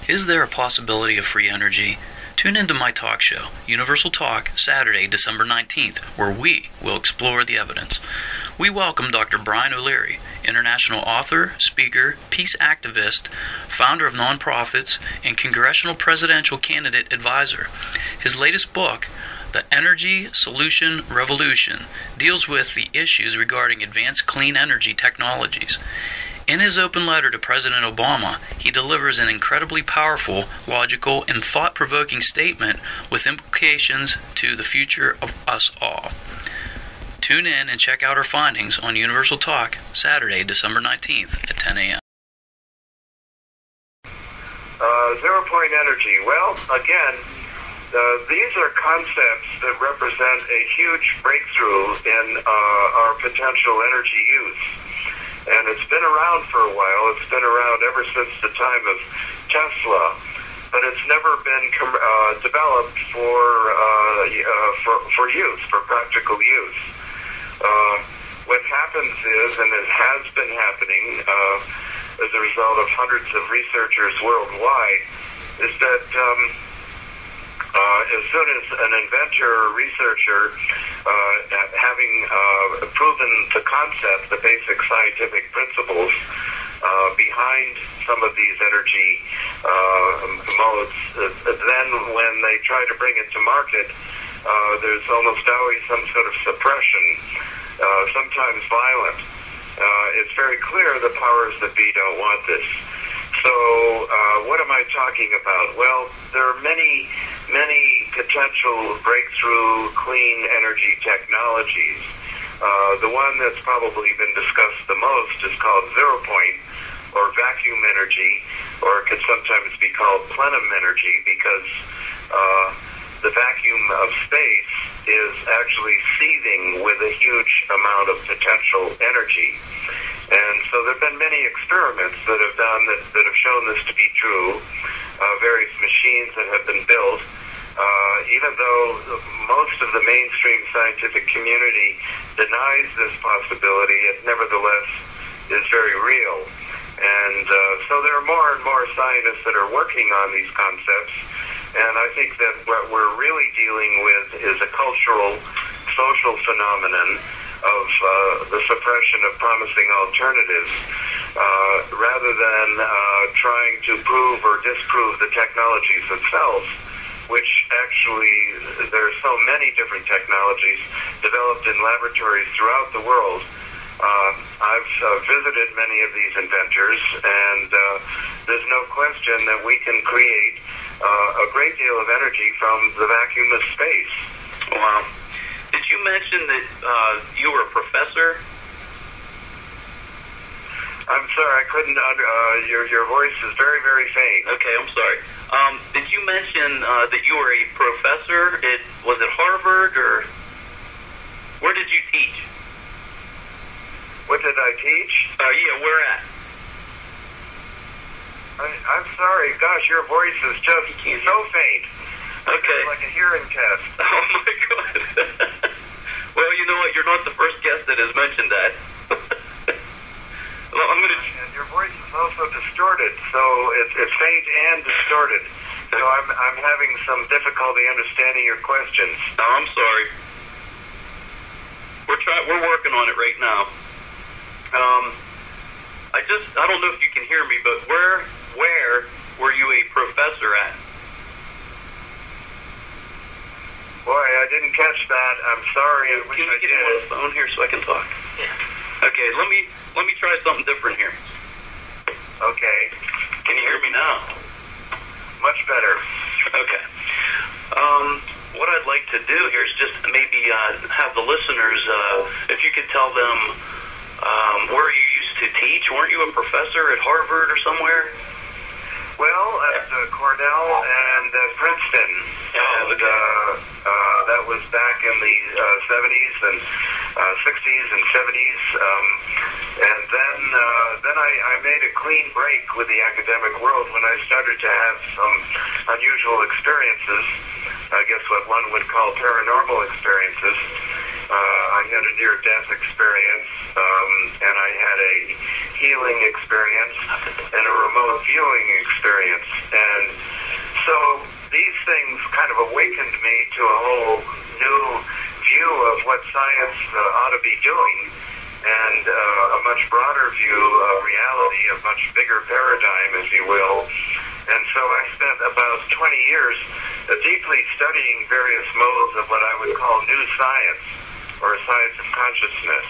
Is there a possibility of free energy? Tune into my talk show, Universal Talk, Saturday, December 19th, where we will explore the evidence. We welcome Dr. Brian O'Leary, international author, speaker, peace activist, founder of nonprofits, and congressional presidential candidate advisor. His latest book, The Energy Solution Revolution, deals with the issues regarding advanced clean energy technologies. In his open letter to President Obama, he delivers an incredibly powerful, logical, and thought-provoking statement with implications to the future of us all. Tune in and check out our findings on Universal Talk, Saturday, December 19th at 10 a.m. Zero-point energy. Well, again, these are concepts that represent a huge breakthrough in our potential energy use. And it's been around for a while. It's been around ever since the time of Tesla, but it's never been developed for use, for practical use. What happens is, and it has been happening as a result of hundreds of researchers worldwide, is that as soon as an inventor or researcher, having proven the concept, the basic scientific principles behind some of these energy modes, then when they try to bring it to market, there's almost always some sort of suppression, sometimes violent. It's very clear the powers that be don't want this. So what am I talking about? Well, there are many potential breakthrough clean energy technologies. The one that's probably been discussed the most is called zero-point, or vacuum energy, or it could sometimes be called plenum energy, because the vacuum of space is actually seething with a huge amount of potential energy. And so there have been many experiments that have done that have shown this to be true, various machines that have been built. Even though most of the mainstream scientific community denies this possibility, it nevertheless is very real. And so there are more and more scientists that are working on these concepts, and I think that what we're really dealing with is a cultural, social phenomenon of the suppression of promising alternatives, rather than trying to prove or disprove the technologies themselves, which actually, there are so many different technologies developed in laboratories throughout the world. I've visited many of these inventors, and there's no question that we can create a great deal of energy from the vacuum of space. Wow. Did you mention that you were a professor? I'm sorry, I couldn't. Your voice is very, very faint. Okay, I'm sorry. Did you mention that you were a professor? Was it Harvard, or where did you teach? What did I teach? Yeah, where at? I'm sorry. Gosh, your voice is just so faint. Okay. It's like a hearing test. Oh, my God. Well, you know what? You're not the first guest that has mentioned that. Well, And your voice is also distorted, so it's faint and distorted. So I'm having some difficulty understanding your questions. No, I'm sorry. We're working on it right now. I don't know if you can hear me, but where were you a professor at? Boy, I didn't catch that. I'm sorry. I wish I did. Can you get me on the phone here so I can talk? Yeah. Okay, let me try something different here. Okay. Can you hear me now? Much better. Okay. What I'd like to do here is just maybe have the listeners, if you could tell them where you used to teach. Weren't you a professor at Harvard or somewhere? Well, at Cornell and Princeton. Oh, okay. And that was back in the 70s and 60s and 70s. And then I made a clean break with the academic world when I started to have some unusual experiences, I guess what one would call paranormal experiences. I had a near-death experience, and I had a healing experience and a remote viewing experience. And science ought to be doing, and a much broader view of reality, a much bigger paradigm, if you will. And so I spent about 20 years deeply studying various modes of what I would call new science, or science of consciousness.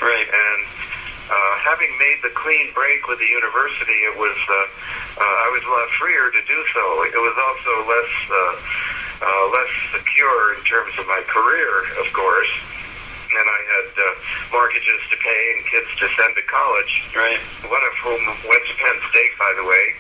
Right. And having made the clean break with the university, it was I was a lot freer to do so. It was also less secure in terms of my career, of course. And I had mortgages to pay and kids to send to college. Right. One of whom went to Penn State, by the way.